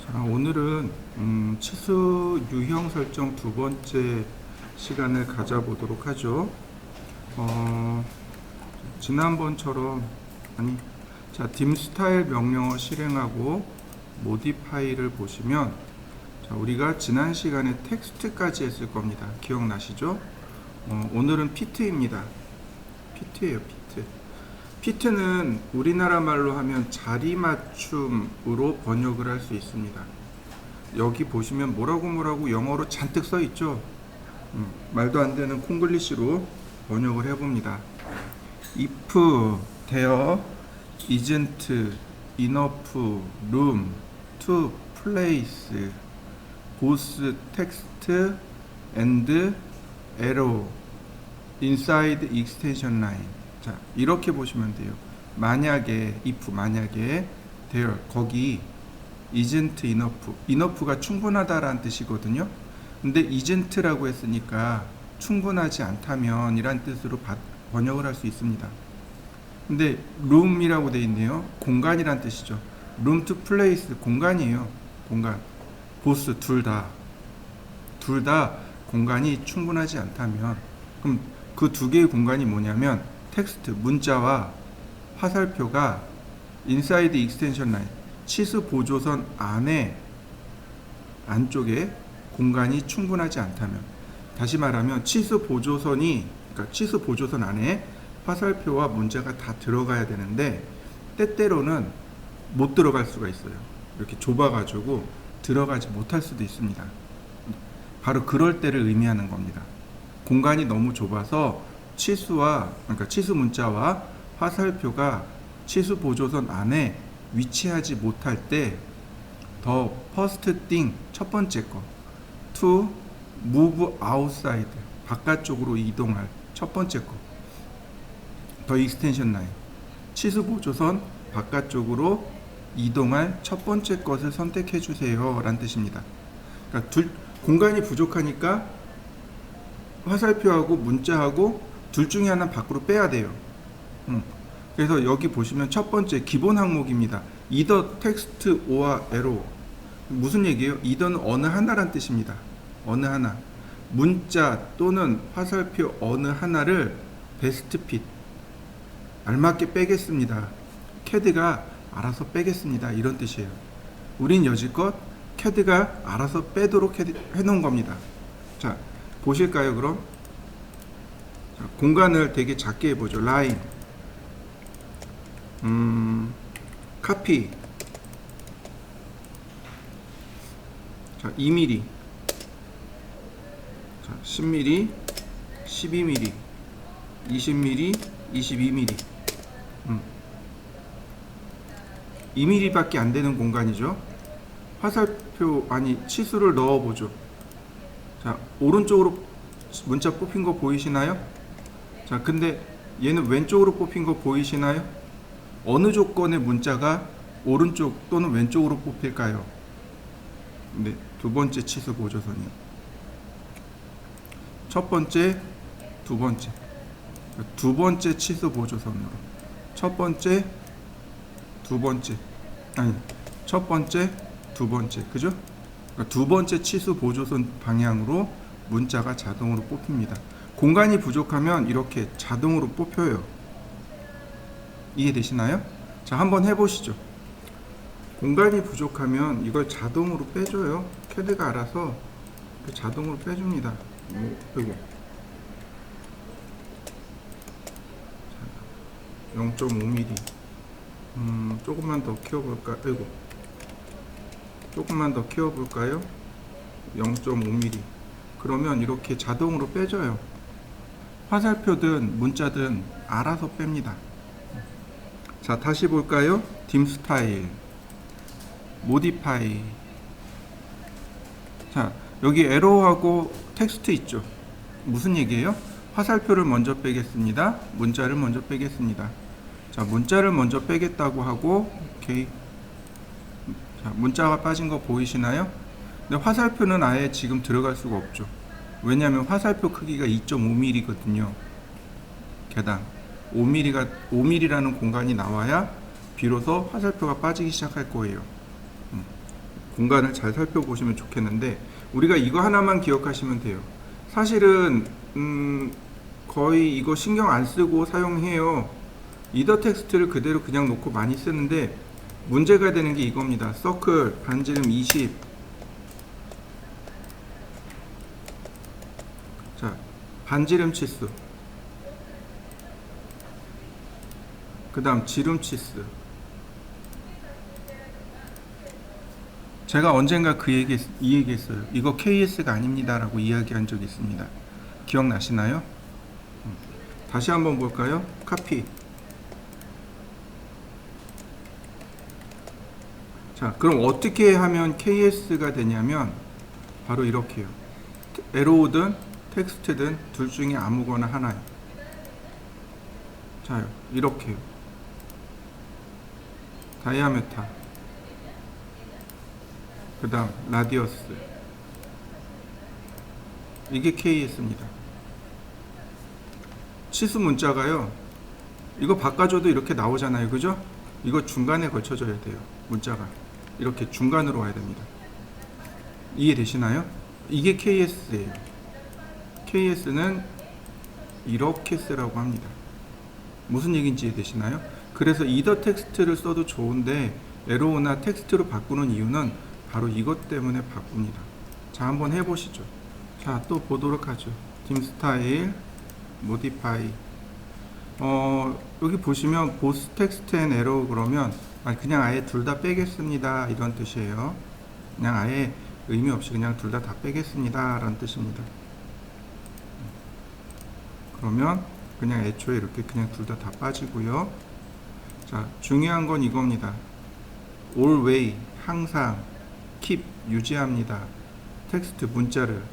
자, 오늘은 치수 유형 설정 두 번째 시간을 가져보도록 하죠. 지난번처럼 자, dim 스타일 명령어 실행하고 모디파이를 보시면, 자, 우리가 지난 시간에 텍스트까지 했을 겁니다. 기억나시죠? 오늘은 피트입니다. 피트예요, 피트. 피트는 우리나라 말로 하면 자리맞춤으로 번역을 할 수 있습니다. 여기 보시면 뭐라고 영어로 잔뜩 써 있죠. 말도 안 되는 콩글리시로 번역을 해봅니다. If there isn't enough room to place both text and arrow inside extension line. 자, 이렇게 보시면 돼요. 만약에 there 거기 isn't enough가 충분하다라는 뜻이거든요. 근데 isn't라고 했으니까 충분하지 않다면 이란 뜻으로 번역을 할 수 있습니다. 근데 room이라고 돼 있네요. 공간이란 뜻이죠. room to place 공간이에요. 공간. both 둘 다 공간이 충분하지 않다면, 그럼 그 두 개의 공간이 뭐냐면 텍스트 문자와 화살표가 inside extension line 치수 보조선 안쪽에 공간이 충분하지 않다면, 다시 말하면 치수 보조선 안에 화살표와 문자가 다 들어가야 되는데 때때로는 못 들어갈 수가 있어요. 이렇게 좁아가지고 들어가지 못할 수도 있습니다. 바로 그럴 때를 의미하는 겁니다. 공간이 너무 좁아서 치수 문자와 화살표가 치수 보조선 안에 위치하지 못할 때 the first thing 첫 번째 거 to move outside 바깥쪽으로 이동할 첫 번째 거 the extension line 치수 보조선 바깥쪽으로 이동할 첫 번째 것을 선택해 주세요 라는 뜻입니다. 그러니까 공간이 부족하니까 화살표하고 문자하고 둘 중에 하나 밖으로 빼야 돼요. 그래서 여기 보시면 첫 번째 기본 항목입니다. either text or arrow. 무슨 얘기예요? either는 어느 하나란 뜻입니다. 어느 하나. 문자 또는 화살표 어느 하나를 best fit. 알맞게 빼겠습니다. CAD가 알아서 빼겠습니다. 이런 뜻이에요. 우린 여지껏 CAD가 알아서 빼도록 해놓은 겁니다. 자, 보실까요, 그럼? 자, 공간을 되게 작게 해보죠. 라인, 카피, 자, 2mm, 자, 10mm, 12mm, 20mm, 22mm, 2mm 밖에 안 되는 공간이죠. 화살표, 치수를 넣어보죠. 자, 오른쪽으로 문자 뽑힌 거 보이시나요? 자, 근데 얘는 왼쪽으로 뽑힌 거 보이시나요? 어느 조건의 문자가 오른쪽 또는 왼쪽으로 뽑힐까요? 네, 두 번째 치수 보조선이요. 첫 번째, 두 번째. 두 번째 치수 보조선으로. 첫 번째, 두 번째. 첫 번째, 두 번째. 그죠? 그러니까 두 번째 치수 보조선 방향으로 문자가 자동으로 뽑힙니다. 공간이 부족하면 이렇게 자동으로 뽑혀요. 이해되시나요? 자, 한번 해보시죠. 공간이 부족하면 이걸 자동으로 빼줘요. CAD가 알아서 자동으로 빼줍니다. 그리고 0.5mm 조금만 더 키워볼까? 조금만 더 키워볼까요? 0.5mm. 그러면 이렇게 자동으로 빼줘요. 화살표든 문자든 알아서 뺍니다. 자, 다시 볼까요? dim 스타일, modify. 자, 여기 에러하고 텍스트 있죠. 무슨 얘기예요? 화살표를 먼저 빼겠습니다. 문자를 먼저 빼겠습니다. 자, 문자를 먼저 빼겠다고 하고, 오케이. 자, 문자가 빠진 거 보이시나요? 근데 화살표는 아예 지금 들어갈 수가 없죠. 왜냐하면 화살표 크기가 2.5mm거든요. 개당 5mm라는 공간이 나와야 비로소 화살표가 빠지기 시작할 거예요. 공간을 잘 살펴보시면 좋겠는데, 우리가 이거 하나만 기억하시면 돼요. 사실은 거의 이거 신경 안 쓰고 사용해요. 이더 텍스트를 그대로 그냥 놓고 많이 쓰는데, 문제가 되는 게 이겁니다. 서클 반지름 20. 자, 반지름 치수, 그 다음 지름 치수. 제가 언젠가 이 얘기 했어요. 이거 KS가 아닙니다 라고 이야기한 적이 있습니다. 기억나시나요? 다시 한번 볼까요? 카피. 자, 그럼 어떻게 하면 KS가 되냐면 바로 이렇게요. 에로우든 텍스트든 둘 중에 아무거나 하나요. 자요, 이렇게요. 다이아메타, 그 다음 라디어스. 이게 KS입니다. 치수 문자가요, 이거 바꿔줘도 이렇게 나오잖아요. 그죠? 이거 중간에 걸쳐줘야 돼요. 문자가 이렇게 중간으로 와야 됩니다. 이해되시나요? 이게 KS예요. KS는 이렇게 쓰라고 합니다. 무슨 얘기인지 이해되시나요? 그래서 이더 텍스트를 써도 좋은데 에로우나 텍스트로 바꾸는 이유는 바로 이것 때문에 바꿉니다. 자, 한번 해보시죠. 자, 또 보도록 하죠. dim 스타일, modify. 여기 보시면 both text and arrow 그러면 그냥 아예 둘 다 빼겠습니다 이런 뜻이에요. 그냥 아예 의미 없이 그냥 둘 다 빼겠습니다 라는 뜻입니다. 그러면 그냥 애초에 이렇게 그냥 둘 다 빠지고요. 자, 중요한 건 이겁니다. always, 항상, keep, 유지합니다. 텍스트 문자를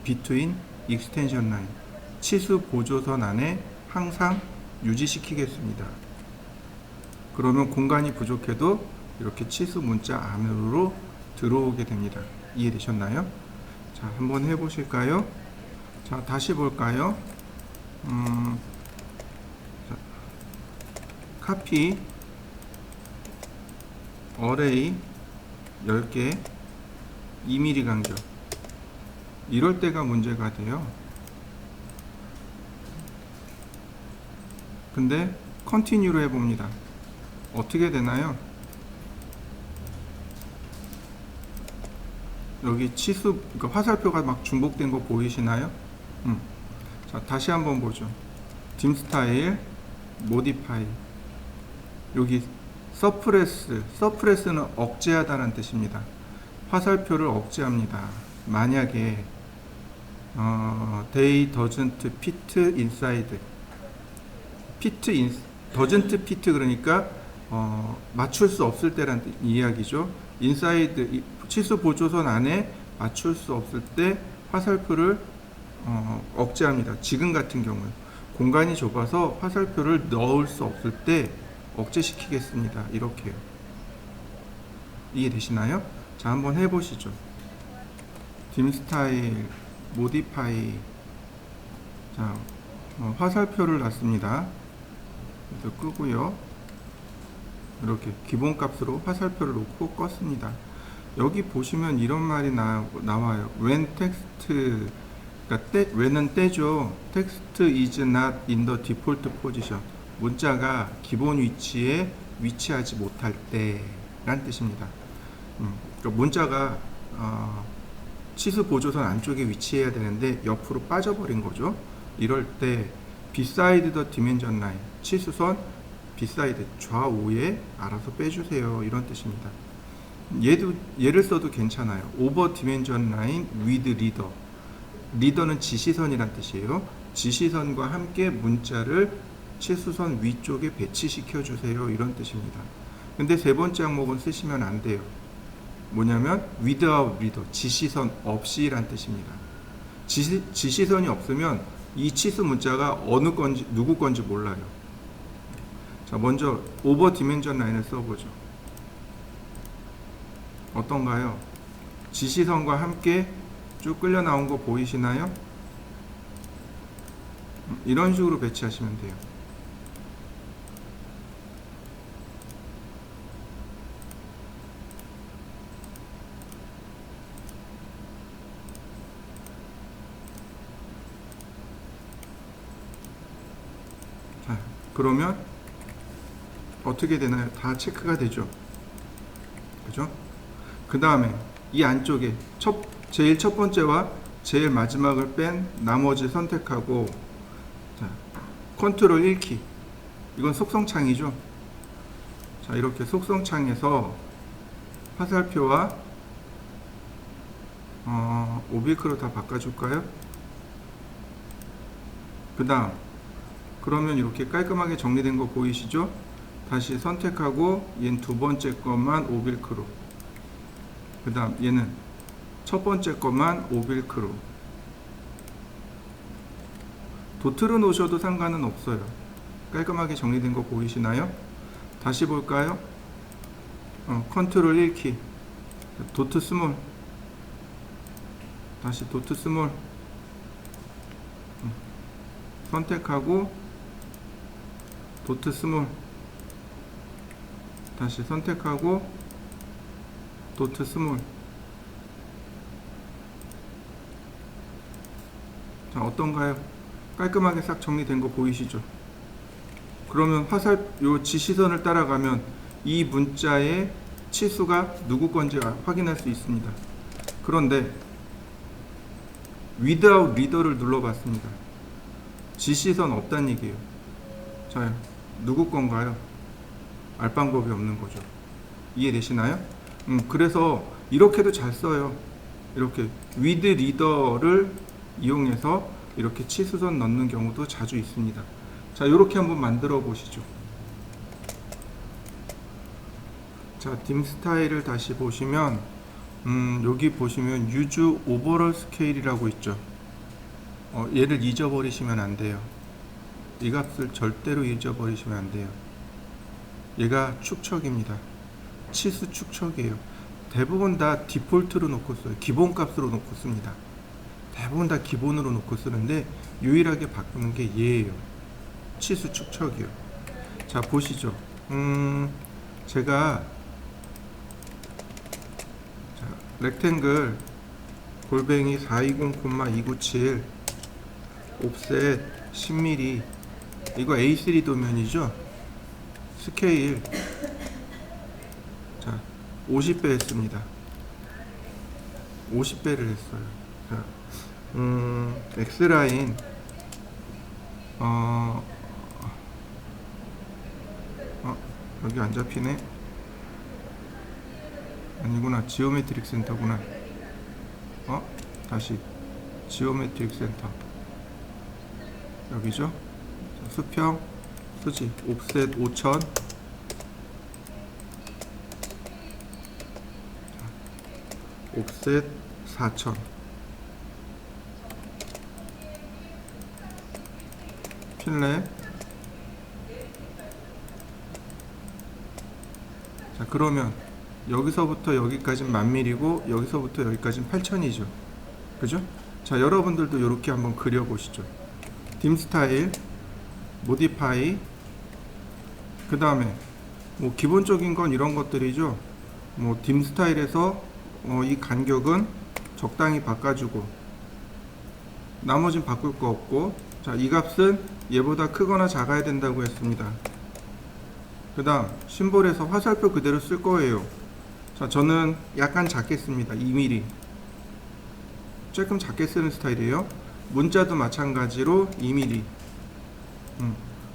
between extension line, 치수 보조선 안에 항상 유지시키겠습니다. 그러면 공간이 부족해도 이렇게 치수 문자 안으로 들어오게 됩니다. 이해되셨나요? 자, 한번 해보실까요? 자, 다시 볼까요? 자, 카피, 어레이 10개, 2mm 간격. 이럴 때가 문제가 돼요. 근데 컨티뉴로 해봅니다. 어떻게 되나요? 여기 치수, 그러니까 화살표가 막 중복된 거 보이시나요? 자, 다시 한번 보죠. dim 스타일, modify. 여기 서프레스는 억제하다는 뜻입니다. 화살표를 억제합니다. 만약에 they doesn't fit inside, doesn't fit 그러니까 맞출 수 없을 때란 이야기죠. inside, 치수 보조선 안에 맞출 수 없을 때 화살표를 억제합니다. 지금 같은 경우에 공간이 좁아서 화살표를 넣을 수 없을 때 억제시키겠습니다. 이렇게요. 이해되시나요? 자, 한번 해보시죠. dim 스타일, modify. 자, 화살표를 놨습니다. 그래서 끄고요. 이렇게 기본값으로 화살표를 놓고 껐습니다. 여기 보시면 이런 말이 나와요. when text, 그러니까 when은 때죠. text is not in the default position. 문자가 기본 위치에 위치하지 못할 때란 뜻입니다. 그러니까 문자가 치수 보조선 안쪽에 위치해야 되는데 옆으로 빠져버린 거죠. 이럴 때 beside the dimension line, 치수선 beside, 좌우에 알아서 빼주세요 이런 뜻입니다. 얘를 써도 괜찮아요. over dimension line with reader. 리더는 지시선이란 뜻이에요. 지시선과 함께 문자를 치수선 위쪽에 배치시켜 주세요 이런 뜻입니다. 근데 세 번째 항목은 쓰시면 안 돼요. 뭐냐면 without reader, 지시선 없이란 뜻입니다. 지시선이 없으면 이 치수 문자가 어느 건지 누구 건지 몰라요. 자, 먼저 over dimension line을 써보죠. 어떤가요? 지시선과 함께 쭉 끌려 나온 거 보이시나요? 이런 식으로 배치하시면 돼요. 그러면 어떻게 되나요? 다 체크가 되죠. 그죠? 그 다음에 이 안쪽에 제일 첫 번째와 제일 마지막을 뺀 나머지 선택하고, 자, 컨트롤 1키. 이건 속성창이죠. 자, 이렇게 속성창에서 화살표와 오빌크로 다 바꿔줄까요? 그 다음, 그러면 이렇게 깔끔하게 정리된 거 보이시죠? 다시 선택하고 얘는 두 번째 것만 오빌크로, 그 다음 얘는 첫 번째 것만 오빌크로. 도트로 놓으셔도 상관은 없어요. 깔끔하게 정리된 거 보이시나요? 다시 볼까요? 컨트롤 1키, 도트 스몰, 다시 도트 스몰, 선택하고 도트 스몰, 다시 선택하고 도트 스몰. 자, 어떤가요? 깔끔하게 싹 정리된 거 보이시죠? 그러면 요 지시선을 따라가면 이 문자의 치수가 누구 건지 확인할 수 있습니다. 그런데 without reader를 눌러봤습니다. 지시선 없다는 얘기예요. 자, 누구 건가요? 알 방법이 없는 거죠. 이해되시나요? 그래서 이렇게도 잘 써요. 이렇게 with reader를 이용해서 이렇게 치수선 넣는 경우도 자주 있습니다. 자, 이렇게 한번 만들어 보시죠. 자, 딤 스타일을 다시 보시면 여기 보시면 use overall scale이라고 있죠. 얘를 잊어버리시면 안 돼요. 이 값을 절대로 잊어버리시면 안 돼요. 얘가 축척입니다. 치수 축척이에요. 대부분 다 디폴트로 놓고 써요. 기본값으로 놓고 씁니다. 대부분 다 기본으로 놓고 쓰는데 유일하게 바꾸는 게 얘예요. 치수 축척이요. 자, 보시죠. 제가 렉탱글 골뱅이 420,297 옵셋 10mm, 이거 A3 도면이죠. 스케일, 자, 50배 했습니다. 50배를 했어요. 자, X라인 여기 안 잡히네. 아니구나, 지오메트릭 센터구나. 다시 지오메트릭 센터 여기죠. 자, 수평 수직 옵셋 5000, 옵셋 4000, 필렛. 자, 그러면 여기서부터 여기까지는 1000mm고 여기서부터 여기까지는 8000이죠. 그죠? 자, 여러분들도 이렇게 한번 그려보시죠. 딤 스타일, 모디파이, 그 다음에 뭐 기본적인 건 이런 것들이죠. 뭐 딤 스타일에서 이 간격은 적당히 바꿔주고 나머지는 바꿀 거 없고, 자, 이 값은 얘보다 크거나 작아야 된다고 했습니다. 그 다음 심볼에서 화살표 그대로 쓸 거예요. 자, 저는 약간 작게 씁니다. 2mm 조금 작게 쓰는 스타일이에요. 문자도 마찬가지로 2mm.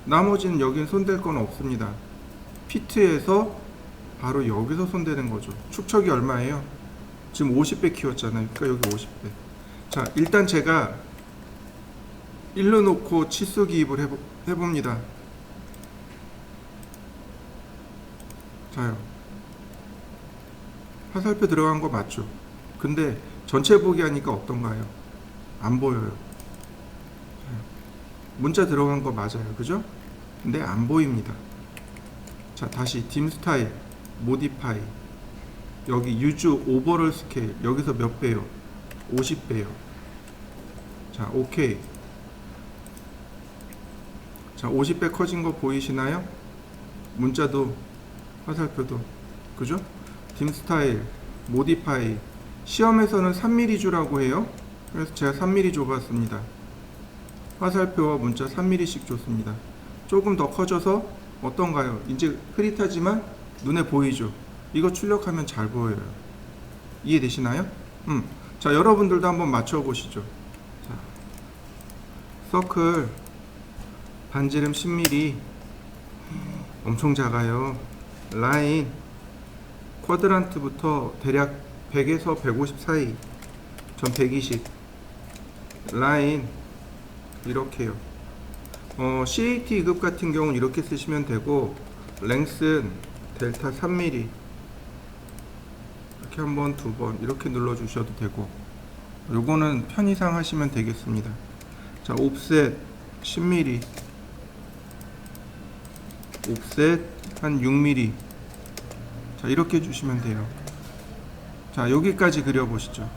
나머지는 여긴 손댈 건 없습니다. 피트에서 바로 여기서 손대는 거죠. 축척이 얼마예요? 지금 50배 키웠잖아요. 그러니까 여기 50배. 자, 일단 제가 1로 놓고 치수 기입을 해봅니다. 자요, 화살표 들어간 거 맞죠? 근데 전체 보기 하니까 어떤가요? 안 보여요. 문자 들어간 거 맞아요. 그죠? 근데 안 보입니다. 자, 다시 딤 스타일, 모디파이, 여기 use overall scale, 여기서 몇 배요? 50배요. 자, 오케이. 자, 50배 커진 거 보이시나요? 문자도 화살표도. 그죠? 딤 스타일, 모디파이. 시험에서는 3mm 주라고 해요. 그래서 제가 3mm 줘봤습니다. 화살표와 문자 3mm씩 줬습니다. 조금 더 커져서 어떤가요? 이제 흐릿하지만 눈에 보이죠? 이거 출력하면 잘 보여요. 이해되시나요? 자, 여러분들도 한번 맞춰보시죠. 자, 서클 반지름 10mm 엄청 작아요. 라인 쿼드란트부터 대략 100에서 150 사이, 전 120. 라인 이렇게요. CAT 2급 같은 경우는 이렇게 쓰시면 되고, 랭슨 델타 3mm 이렇게 한 번, 두 번 이렇게 눌러 주셔도 되고, 요거는 편의상 하시면 되겠습니다. 자, 옵셋 10mm, 옵셋 한 6mm. 자, 이렇게 주시면 돼요. 자, 여기까지 그려보시죠.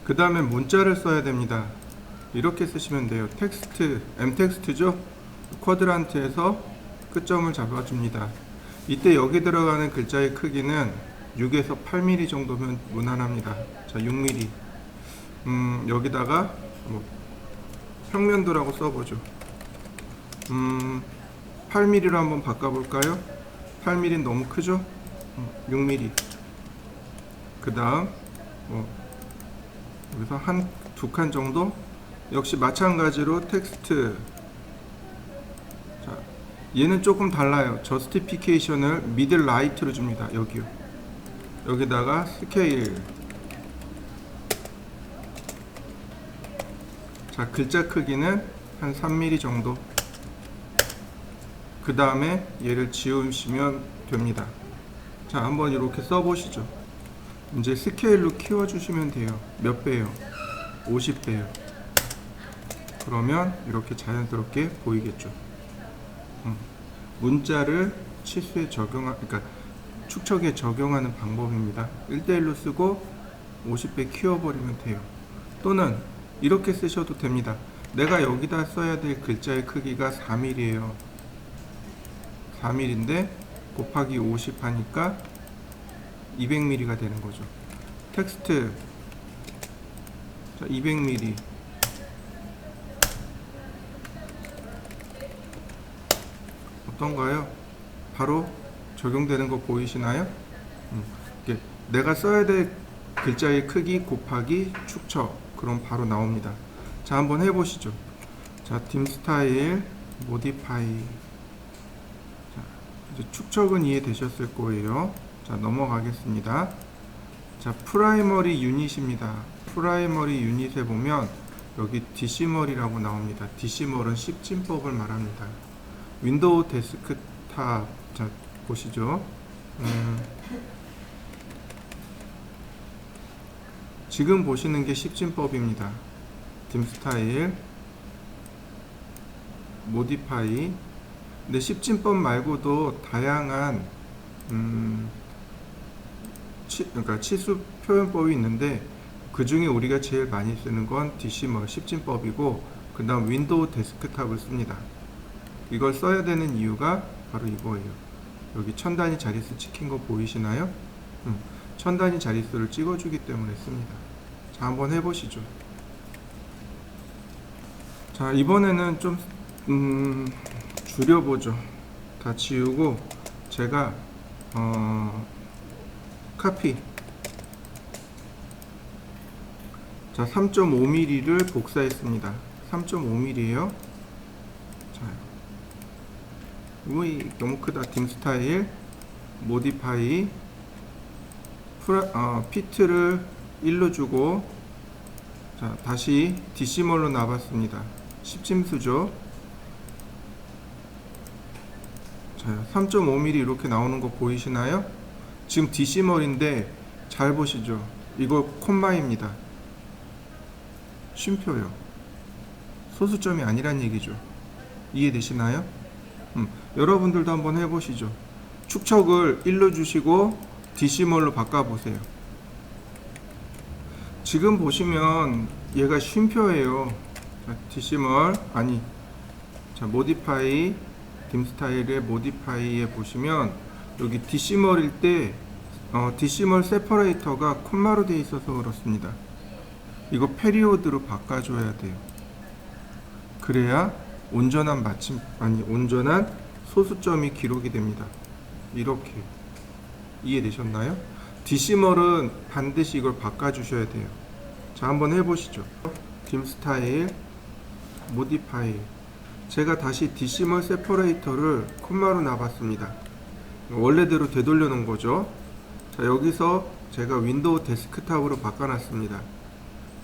그 다음에 문자를 써야 됩니다. 이렇게 쓰시면 돼요. 텍스트, M텍스트죠? 쿼드란트에서 끝점을 잡아줍니다. 이때 여기 들어가는 글자의 크기는 6에서 8mm 정도면 무난합니다. 자, 6mm. 여기다가 뭐 평면도라고 써보죠. 8mm로 한번 바꿔볼까요? 8mm는 너무 크죠? 6mm. 그 다음 여기서 한 두 칸 정도. 역시 마찬가지로 텍스트. 자, 얘는 조금 달라요. 저스티피케이션을 미들 라이트로 줍니다. 여기요. 여기다가 스케일. 자, 글자 크기는 한 3mm 정도. 그 다음에 얘를 지우시면 됩니다. 자, 한번 이렇게 써보시죠. 이제 스케일로 키워주시면 돼요. 몇 배요? 50배요. 그러면 이렇게 자연스럽게 보이겠죠. 문자를 치수에 그러니까 축척에 적용하는 방법입니다. 1대1로 쓰고 50배 키워버리면 돼요. 또는 이렇게 쓰셔도 됩니다. 내가 여기다 써야 될 글자의 크기가 4mm예요. 4mm인데 곱하기 50 하니까 200mm가 되는 거죠. 텍스트. 자, 200mm. 어떤가요? 바로 적용되는 거 보이시나요? 내가 써야 될 글자의 크기 곱하기 축척. 그럼 바로 나옵니다. 자, 한번 해보시죠. 자, 딤 스타일 모디파이. 자, 이제 축척은 이해되셨을 거예요. 자, 넘어가겠습니다. 자, 프라이머리 유닛입니다. 프라이머리 유닛에 보면 여기 디시멀이라고 나옵니다. 디시멀은 10진법을 말합니다. 윈도우 데스크탑. 자, 보시죠. 지금 보시는 게 10진법입니다. 딤 스타일 모디파이. 근데 10진법 말고도 다양한 그러니까 치수 표현법이 있는데, 그 중에 우리가 제일 많이 쓰는 건 디시멀 10진법이고, 그 다음 윈도우 데스크탑을 씁니다. 이걸 써야 되는 이유가 바로 이거예요. 여기 천 단위 자릿수 찍힌 거 보이시나요? 천 단위 자릿수를 찍어주기 때문에 씁니다. 자, 한번 해보시죠. 자, 이번에는 좀 줄여보죠. 다 지우고 제가 카피. 자, 3.5mm를 복사했습니다. 3.5mm예요. 자, 우이, 너무 크다. 딤 스타일 모디파이. 피트를 1로 주고, 자, 다시 디시멀로 놔봤습니다. 10진수죠. 자, 3.5mm 이렇게 나오는 거 보이시나요? 지금 디시멀인데 잘 보시죠. 이거 콤마입니다. 쉼표요. 소수점이 아니란 얘기죠. 이해되시나요? 여러분들도 한번 해보시죠. 축척을 1로 주시고 디시멀로 바꿔보세요. 지금 보시면 얘가 쉼표예요. 자, 디시멀 자, 모디파이, 딤 스타일의 모디파이에 보시면 여기 디시멀일 때 디시멀 세퍼레이터가 콤마로 되어 있어서 그렇습니다. 이거 페리오드로 바꿔줘야 돼요. 그래야 온전한 마침 아니 온전한 소수점이 기록이 됩니다. 이렇게 이해되셨나요? 디시멀은 반드시 이걸 바꿔주셔야 돼요. 자, 한번 해보시죠. dim 스타일 모디파이. 제가 다시 디시멀 세퍼레이터를 콤마로 놔봤습니다. 원래대로 되돌려 놓은 거죠. 자, 여기서 제가 윈도우 데스크탑으로 바꿔놨습니다.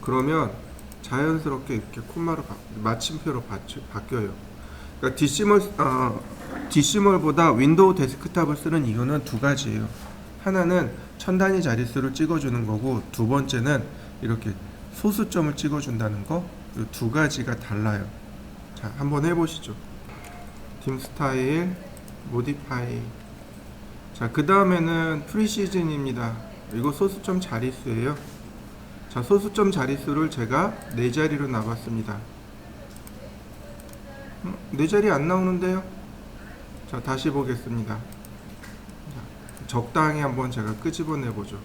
그러면 자연스럽게 이렇게 콤마로 마침표로 바뀌어요. 그러니까 디시멀보다 윈도우 데스크탑을 쓰는 이유는 두 가지예요. 하나는 천 단위 자릿수를 찍어주는 거고, 두 번째는 이렇게 소수점을 찍어준다는 거. 이 두 가지가 달라요. 자, 한번 해보시죠. dim 스타일 모디파이. 자, 그 다음에는 프리시즌입니다. 이거 소수점 자릿수예요. 자, 소수점 자릿수를 제가 4자리로 나눴습니다. 4자리 안 나오는데요? 자, 다시 보겠습니다. 자, 적당히 한번 제가 끄집어내 보죠.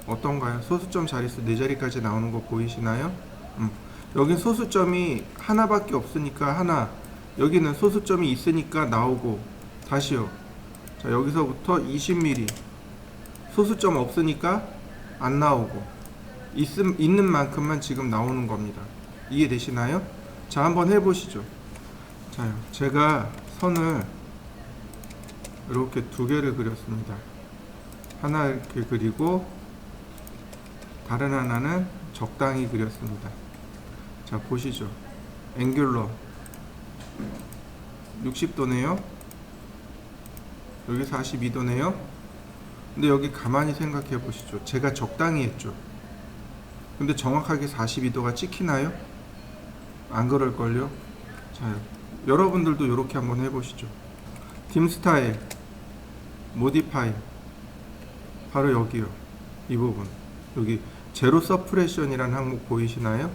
어떤가요? 소수점 자릿수 4자리까지 나오는 거 보이시나요? 여긴 소수점이 하나밖에 없으니까 하나, 여기는 소수점이 있으니까 나오고, 다시요. 자, 여기서부터 20mm, 소수점 없으니까 안 나오고, 있는 만큼만 지금 나오는 겁니다. 이해되시나요? 자, 한번 해보시죠. 자, 제가 선을 이렇게 두 개를 그렸습니다. 하나 이렇게 그리고 다른 하나는 적당히 그렸습니다. 자, 보시죠. 앵귤러 60도네요. 여기 42도네요. 근데 여기 가만히 생각해 보시죠. 제가 적당히 했죠. 근데 정확하게 42도가 찍히나요? 안 그럴걸요? 자, 여러분들도 이렇게 한번 해보시죠. dim 스타일 모디파이, 바로 여기요. 이 부분, 여기 제로 서프레션이라는 항목 보이시나요?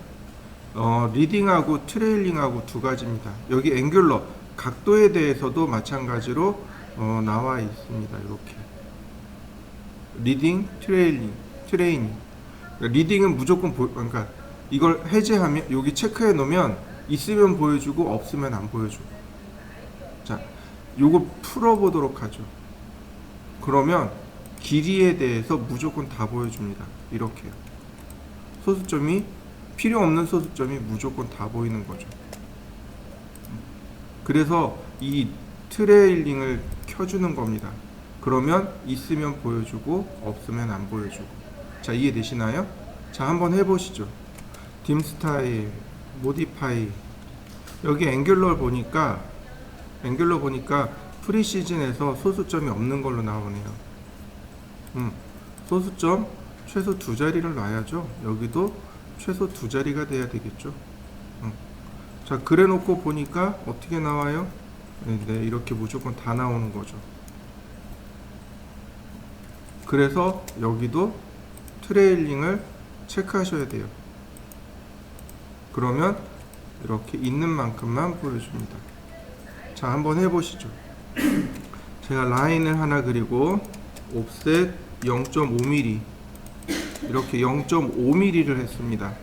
리딩하고 트레일링하고 두 가지입니다. 여기 앵귤러 각도에 대해서도 마찬가지로 나와 있습니다. 이렇게 리딩, 트레이닝. 그러니까 리딩은 무조건 그러니까 이걸 해제하면, 여기 체크해 놓으면 있으면 보여주고 없으면 안 보여주고. 자, 요거 풀어보도록 하죠. 그러면 길이에 대해서 무조건 다 보여줍니다. 이렇게요. 소수점이 필요 없는 소수점이 무조건 다 보이는 거죠. 그래서 이 트레일링을 켜주는 겁니다. 그러면 있으면 보여주고 없으면 안 보여주고. 자, 이해되시나요? 자, 한번 해보시죠. dim 스타일 모디파이. 여기 앵귤러 보니까 프리시즌에서 소수점이 없는 걸로 나오네요. 소수점 최소 2자리를 놔야죠. 여기도 최소 2자리가 돼야 되겠죠. 자, 그래 놓고 보니까 어떻게 나와요? 네, 이렇게 무조건 다 나오는 거죠. 그래서 여기도 트레일링을 체크하셔야 돼요. 그러면 이렇게 있는 만큼만 보여줍니다. 자, 한번 해보시죠. 제가 라인을 하나 그리고 옵셋 0.5mm, 이렇게 0.5mm를 했습니다.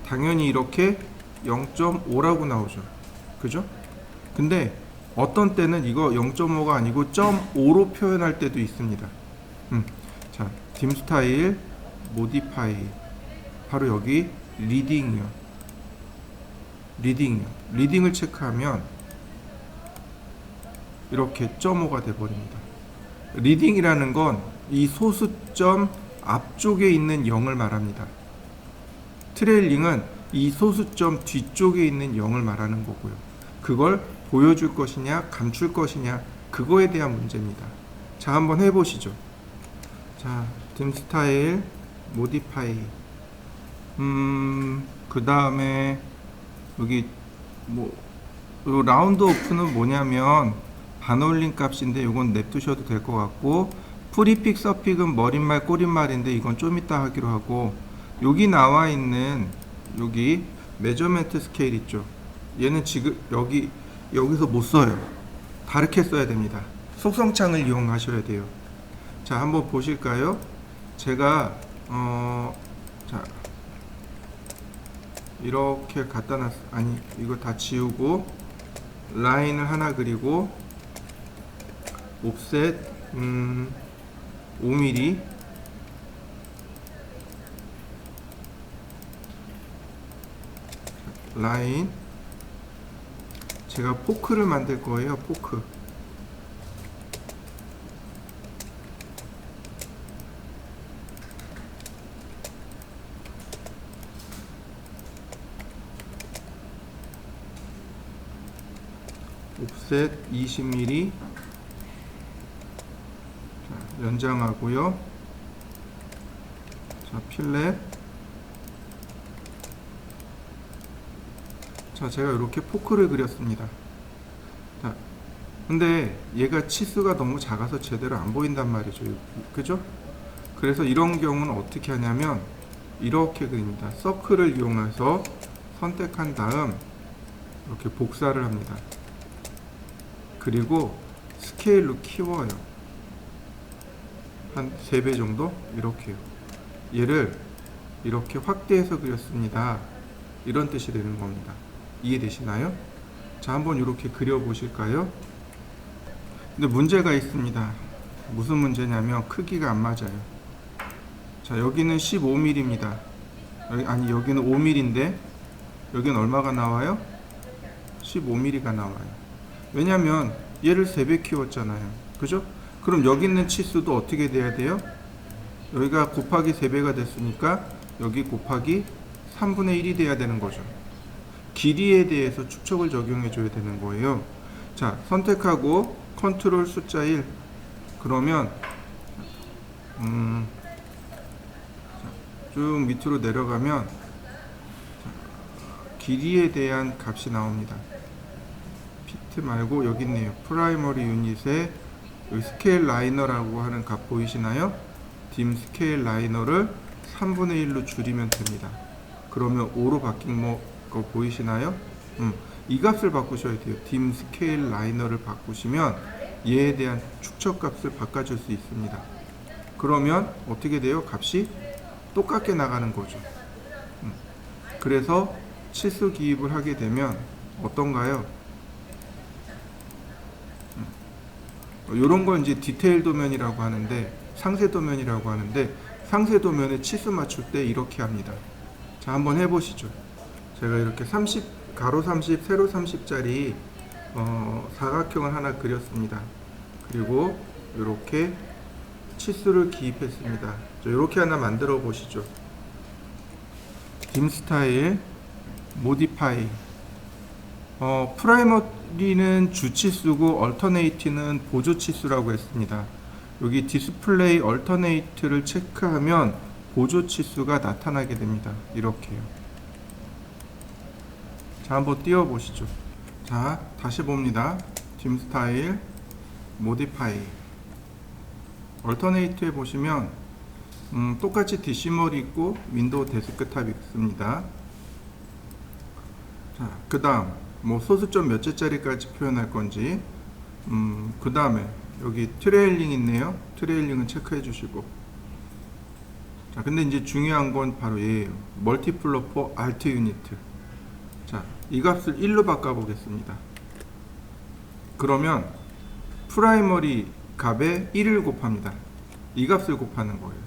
당연히 이렇게 0.5라고 나오죠. 그죠? 근데 어떤 때는 이거 0.5가 아니고 0.5로 표현할 때도 있습니다. 자, dim 스타일 모디파이, 바로 여기 리딩이요. 리딩을 체크하면 이렇게 0.5가 돼버립니다. 리딩이라는 건 이 소수점 앞쪽에 있는 0을 말합니다. 트레일링은 이 소수점 뒤쪽에 있는 0을 말하는 거고요. 그걸 보여줄 것이냐 감출 것이냐, 그거에 대한 문제입니다. 자, 한번 해보시죠. 자, dim 스타일 모디파이. 그 다음에 여기 요 라운드 오프는 뭐냐면 반올림 값인데 이건 냅두셔도 될 것 같고, 프리픽 서픽은 머릿말 꼬릿말인데 이건 좀 이따 하기로 하고, 여기 나와 있는 여기 메저먼트 스케일 있죠. 얘는 지금 여기서 못 써요. 다르게 써야 됩니다. 속성창을 이용하셔야 돼요. 자, 한번 보실까요? 제가 자, 이렇게 갖다 놨, 아니 이거 다 지우고 라인을 하나 그리고 옵셋 5mm 라인, 제가 포크를 만들 거예요. 포크. 옵셋 20mm. 자, 연장하고요. 자, 필렛. 자, 제가 이렇게 포크를 그렸습니다. 자, 근데 얘가 치수가 너무 작아서 제대로 안 보인단 말이죠. 그죠? 그래서 이런 경우는 어떻게 하냐면 이렇게 그립니다. 서클을 이용해서 선택한 다음 이렇게 복사를 합니다. 그리고 스케일로 키워요. 한 3배 정도? 이렇게요. 얘를 이렇게 확대해서 그렸습니다. 이런 뜻이 되는 겁니다. 이해되시나요? 자, 한번 이렇게 그려 보실까요? 근데 문제가 있습니다. 무슨 문제냐면 크기가 안 맞아요. 자, 여기는 15mm입니다. 여기는 5mm인데 여기는 얼마가 나와요? 15mm가 나와요. 왜냐면 얘를 3배 키웠잖아요. 그죠? 그럼 여기 있는 치수도 어떻게 돼야 돼요? 여기가 곱하기 3배가 됐으니까 여기 곱하기 3분의 1이 돼야 되는 거죠. 길이에 대해서 축척을 적용해 줘야 되는 거예요. 자, 선택하고 컨트롤 숫자 1. 그러면 쭉 밑으로 내려가면 길이에 대한 값이 나옵니다. 피트 말고 여기 있네요. 프라이머리 유닛에 여기 스케일 라이너라고 하는 값 보이시나요? 딤 스케일 라이너를 3분의 1로 줄이면 됩니다. 그러면 5로 바뀐 거 보이시나요? 이 값을 바꾸셔야 돼요. 딤 스케일 라이너를 바꾸시면 얘에 대한 축척 값을 바꿔줄 수 있습니다. 그러면 어떻게 돼요? 값이 똑같게 나가는 거죠. 그래서 치수 기입을 하게 되면 어떤가요? 이런 걸 이제 디테일 도면이라고 하는데, 상세 도면이라고 하는데, 상세 도면에 치수 맞출 때 이렇게 합니다. 자, 한번 해보시죠. 제가 이렇게 30, 가로 30, 세로 30짜리 사각형을 하나 그렸습니다. 그리고 이렇게 치수를 기입했습니다. 자, 이렇게 하나 만들어 보시죠. 딤 스타일, 모디파이. 프라이머리는 주치수고 얼터네이트는 보조치수라고 했습니다. 여기 디스플레이 얼터네이트를 체크하면 보조치수가 나타나게 됩니다. 이렇게요. 자, 한번 띄워 보시죠. 자, 다시 봅니다. 딤 스타일, 모디파이. 얼터네이트에 보시면 똑같이 DC멀이 있고 윈도우 데스크탑이 있습니다. 자, 그 다음 소수점 몇 개짜리까지 표현할 건지, 그 다음에 여기 트레일링 있네요. 트레일링은 체크해 주시고. 자, 근데 이제 중요한 건 바로 얘예요. 멀티플러 포 알트 유니트. 자, 이 값을 1로 바꿔 보겠습니다. 그러면 프라이머리 값에 1을 곱합니다. 이 값을 곱하는 거예요.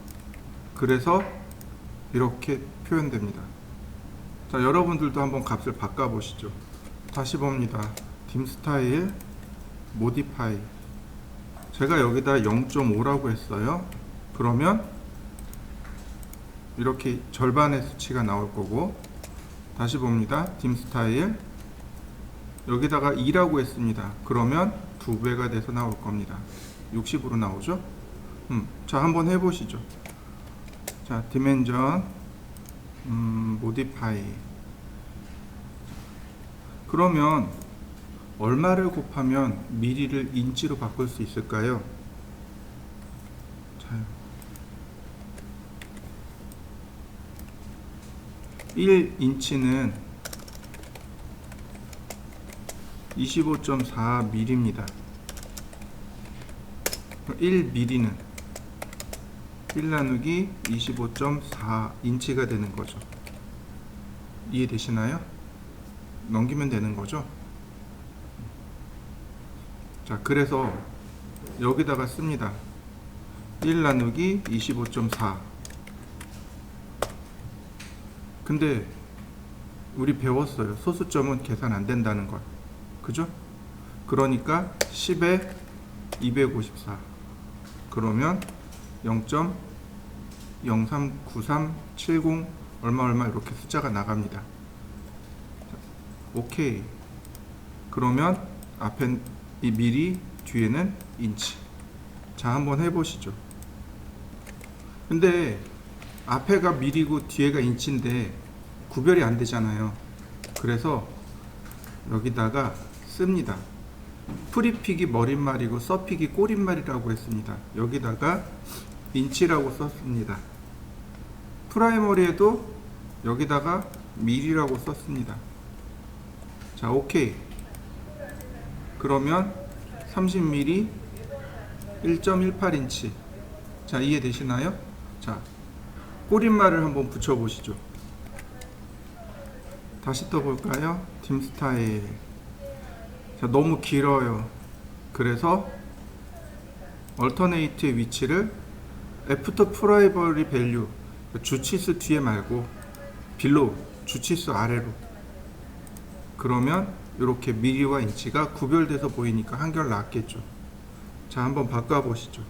그래서 이렇게 표현됩니다. 자, 여러분들도 한번 값을 바꿔 보시죠. 다시 봅니다. 딤 스타일, 모디파이. 제가 여기다 0.5라고 했어요. 그러면 이렇게 절반의 수치가 나올 거고, 다시 봅니다. 딤 스타일, 여기다가 2라고 했습니다. 그러면 2배가 돼서 나올 겁니다. 60으로 나오죠? 자, 한번 해보시죠. 자, 디멘전, 모디파이. 그러면 얼마를 곱하면 미리를 인치로 바꿀 수 있을까요? 자, 1인치는 25.4mm입니다. 1mm는 1 나누기 25.4인치가 되는 거죠. 이해되시나요? 넘기면 되는 거죠. 자, 그래서 여기다가 씁니다. 1 나누기 25.4. 근데 우리 배웠어요. 소수점은 계산 안 된다는 걸. 그죠? 그러니까 10에 254. 그러면 0.039370 얼마 이렇게 숫자가 나갑니다. 오케이. 그러면 앞엔 이 미리, 뒤에는 인치. 자, 한번 해보시죠. 근데 앞에가 미리고 뒤에가 인치인데 구별이 안 되잖아요. 그래서 여기다가 씁니다. 프리픽이 머릿말이고 서픽이 꼬릿말이라고 했습니다. 여기다가 인치라고 썼습니다. 프라이머리에도 여기다가 밀이라고 썼습니다. 자, 오케이. 그러면 30mm 1.18인치. 자, 이해되시나요? 자, 꼬릿말을 한번 붙여보시죠. 다시 떠볼까요? 딤 스타일. 자, 너무 길어요. 그래서 얼터네이트의 위치를 애프터 프라이머리 밸류, 주치수 뒤에 말고 빌로우, 주치수 아래로. 그러면 이렇게 미리와 인치가 구별돼서 보이니까 한결 낫겠죠. 자, 한번 바꿔보시죠.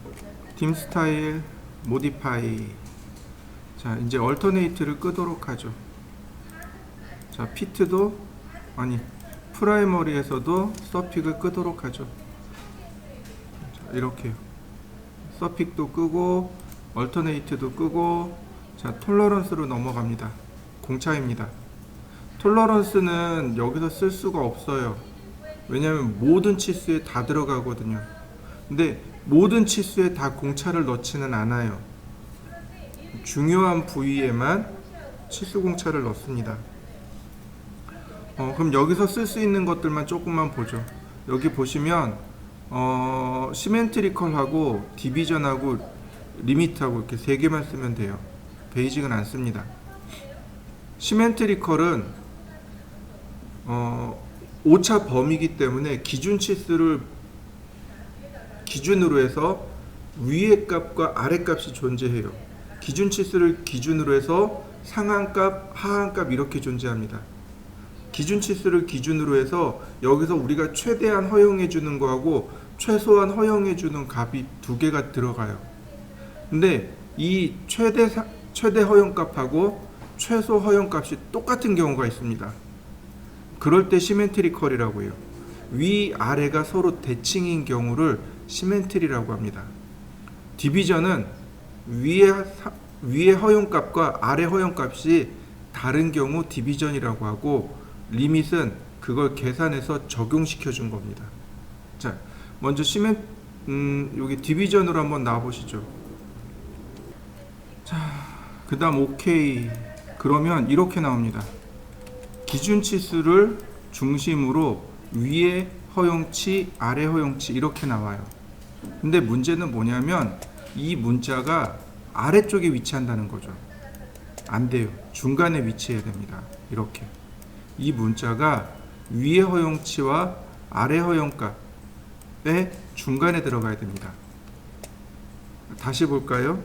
딤 스타일 모디파이. 자, 이제 얼터네이트를 끄도록 하죠. 자, 피트도 프라이머리에서도 서픽을 끄도록 하죠. 자, 이렇게요. 서픽도 끄고 얼터네이트도 끄고. 자, 톨러런스로 넘어갑니다. 공차입니다. 톨러런스는 여기서 쓸 수가 없어요. 왜냐하면 모든 치수에 다 들어가거든요. 근데 모든 치수에 다 공차를 넣지는 않아요. 중요한 부위에만 치수 공차를 넣습니다. 그럼 여기서 쓸 수 있는 것들만 조금만 보죠. 여기 보시면 시멘트리컬하고 디비전하고 리미트하고 이렇게 세 개만 쓰면 돼요. 베이직은 안 씁니다. 시멘트리컬은 오차 범위이기 때문에 기준 치수를 기준으로 해서 위의 값과 아래 값이 존재해요. 기준 치수를 기준으로 해서 상한값, 하한값 이렇게 존재합니다. 기준 치수를 기준으로 해서 여기서 우리가 최대한 허용해 주는 거하고 최소한 허용해 주는 값이 두 개가 들어가요. 근데 이 최대 허용값하고 최소 허용값이 똑같은 경우가 있습니다. 그럴 때 시멘트리컬이라고 해요. 위, 아래가 서로 대칭인 경우를 시멘트리라고 합니다. 디비전은 위의 허용값과 아래 허용값이 다른 경우 디비전이라고 하고, 리밋은 그걸 계산해서 적용시켜 준 겁니다. 자, 먼저 여기 디비전으로 한번 나와보시죠. 자, 그 다음 오케이. 그러면 이렇게 나옵니다. 기준 치수를 중심으로 위에 허용치, 아래 허용치 이렇게 나와요. 근데 문제는 뭐냐면 이 문자가 아래쪽에 위치한다는 거죠. 안 돼요. 중간에 위치해야 됩니다. 이렇게. 이 문자가 위의 허용치와 아래 허용값의 중간에 들어가야 됩니다. 다시 볼까요?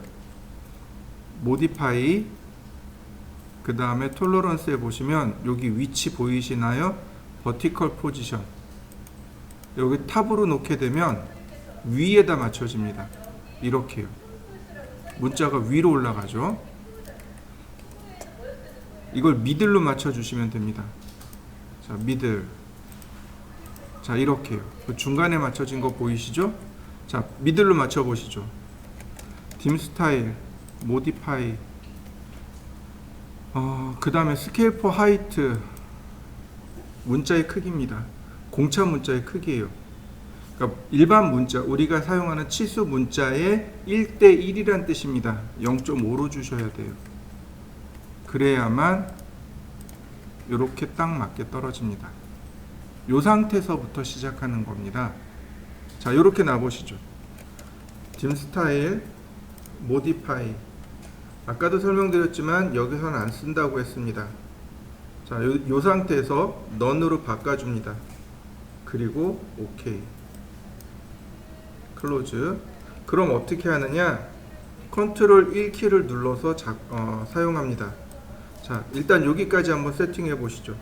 모디파이, 그 다음에 톨러런스에 보시면 여기 위치 보이시나요? 버티컬 포지션. 여기 탑으로 놓게 되면 위에다 맞춰집니다. 이렇게요. 문자가 위로 올라가죠. 이걸 미들로 맞춰주시면 됩니다. 자, 미들. 자, 이렇게요. 그 중간에 맞춰진 거 보이시죠? 자, 미들로 맞춰보시죠. 딤 스타일, 모디파이. 그 다음에 스케일 포 하이트. 문자의 크기입니다. 공차 문자의 크기예요. 그러니까 일반 문자, 우리가 사용하는 치수 문자의 1:1이란 뜻입니다. 0.5로 주셔야 돼요. 그래야만 이렇게 딱 맞게 떨어집니다. 이 상태에서부터 시작하는 겁니다. 자, 이렇게 놔보시죠. 딤 스타일, 모디파이. 아까도 설명드렸지만 여기서는 안 쓴다고 했습니다. 자, 요 상태에서 none으로 바꿔줍니다. 그리고 OK. 클로즈. 그럼 어떻게 하느냐? 컨트롤 1키를 눌러서 사용합니다. 자, 일단 여기까지 한번 세팅해 보시죠.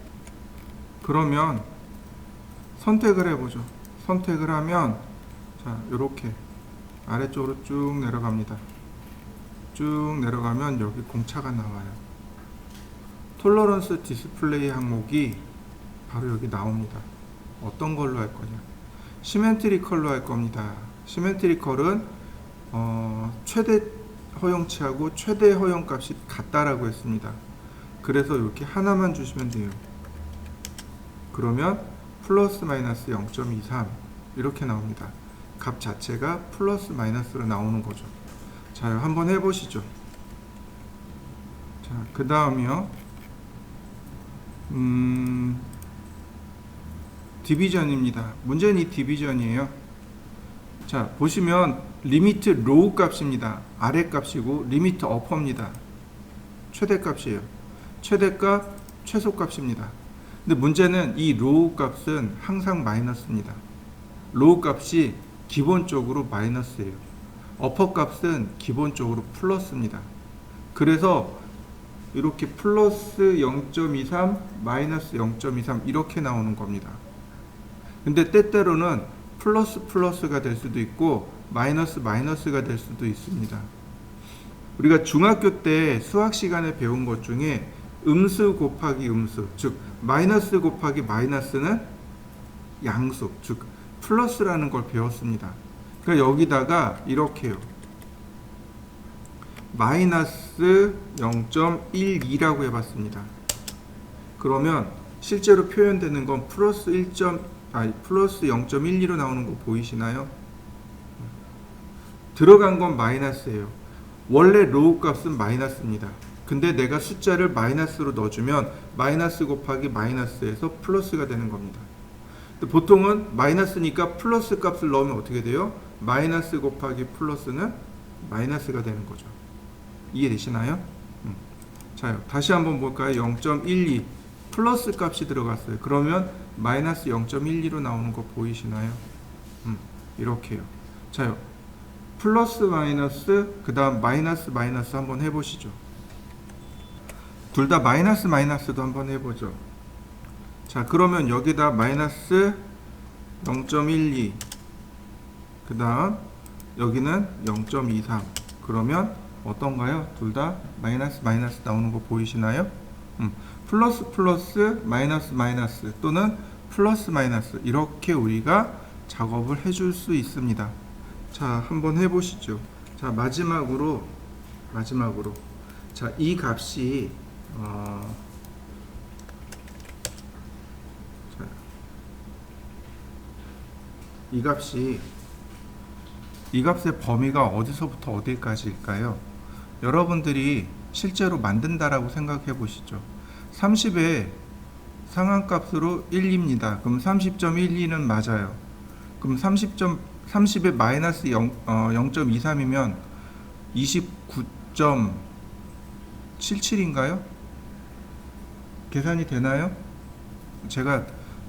그러면 선택을 해보죠. 선택을 하면 자, 요렇게 아래쪽으로 쭉 내려갑니다. 쭉 내려가면 여기 공차가 나와요. 톨러런스 디스플레이 항목이 바로 여기 나옵니다. 어떤 걸로 할 거냐? 시멘트리컬로 할 겁니다. 시멘트리컬은 최대 허용치하고 최대 허용값이 같다라고 했습니다. 그래서 이렇게 하나만 주시면 돼요. 그러면 플러스 마이너스 0.23 이렇게 나옵니다. 값 자체가 플러스 마이너스로 나오는 거죠. 자, 한번 해보시죠. 자, 그 다음이요. 디비전입니다. 문제는 이 디비전이에요. 자, 보시면 리미트 로우 값입니다. 아래 값이고 리미트 어퍼입니다. 최대 값이에요. 최대값, 최소 값입니다. 근데 문제는 이 로우 값은 항상 마이너스입니다. 로우 값이 기본적으로 마이너스예요. 어퍼 값은 기본적으로 플러스입니다. 그래서 이렇게 플러스 0.23 마이너스 0.23 이렇게 나오는 겁니다. 근데 때때로는 플러스 플러스가 될 수도 있고 마이너스 마이너스가 될 수도 있습니다. 우리가 중학교 때 수학 시간에 배운 것 중에 음수 곱하기 음수, 즉 마이너스 곱하기 마이너스는 양수, 즉 플러스라는 걸 배웠습니다. 그러니까 여기다가 이렇게요. 마이너스 0.12라고 해봤습니다. 그러면 실제로 표현되는 건 플러스 0.12로 나오는 거 보이시나요? 들어간 건 마이너스예요. 원래 로우 값은 마이너스입니다. 근데 내가 숫자를 마이너스로 넣어주면 마이너스 곱하기 마이너스에서 플러스가 되는 겁니다. 보통은 마이너스니까 플러스 값을 넣으면 어떻게 돼요? 마이너스 곱하기 플러스는 마이너스가 되는 거죠. 이해되시나요? 자, 다시 한번 볼까요? 0.12 플러스 값이 들어갔어요. 그러면 마이너스 0.12로 나오는 거 보이시나요? 이렇게요. 자요. 플러스 마이너스 그 다음 마이너스 마이너스 한번 해보시죠. 둘 다 마이너스 마이너스도 한번 해보죠. 자, 그러면 여기다 마이너스 0.12 그 다음 여기는 0.23 그러면 어떤가요? 둘 다 마이너스 마이너스 나오는 거 보이시나요? 플러스 플러스 마이너스 마이너스 또는 플러스 마이너스 이렇게 우리가 작업을 해줄 수 있습니다. 자, 한번 해보시죠. 자, 마지막으로 자, 이 값이 이 값의 범위가 어디서부터 어디까지일까요? 여러분들이 실제로 만든다라고 생각해 보시죠. 30의 상한값으로 1입니다. 그럼 30.12는 맞아요. 그럼 30의 마이너스 0.23이면 29.77인가요? 계산이 되나요?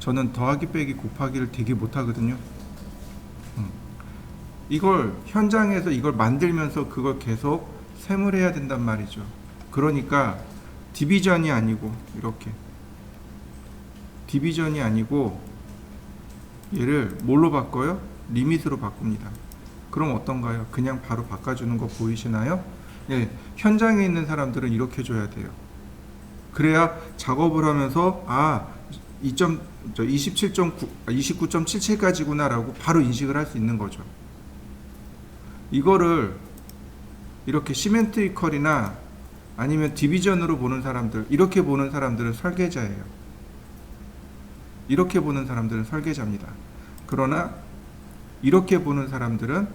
저는 더하기 빼기 곱하기를 되게 못하거든요. 이걸 현장에서 이걸 만들면서 그걸 계속 셈을 해야 된단 말이죠. 그러니까 디비전이 아니고 이렇게 디비전이 아니고 얘를 뭘로 바꿔요? 리밋으로 바꿉니다. 그럼 어떤가요? 그냥 바로 바꿔주는 거 보이시나요? 예, 현장에 있는 사람들은 이렇게 줘야 돼요. 그래야 작업을 하면서 29.77까지구나 라고 바로 인식을 할 수 있는 거죠. 이거를 이렇게 시멘트리컬이나 아니면 디비전으로 보는 사람들, 이렇게 보는 사람들은 설계자예요. 이렇게 보는 사람들은 설계자입니다. 그러나 이렇게 보는 사람들은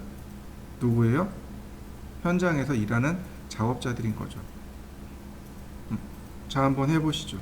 누구예요? 현장에서 일하는 작업자들인 거죠. 자, 한번 해보시죠.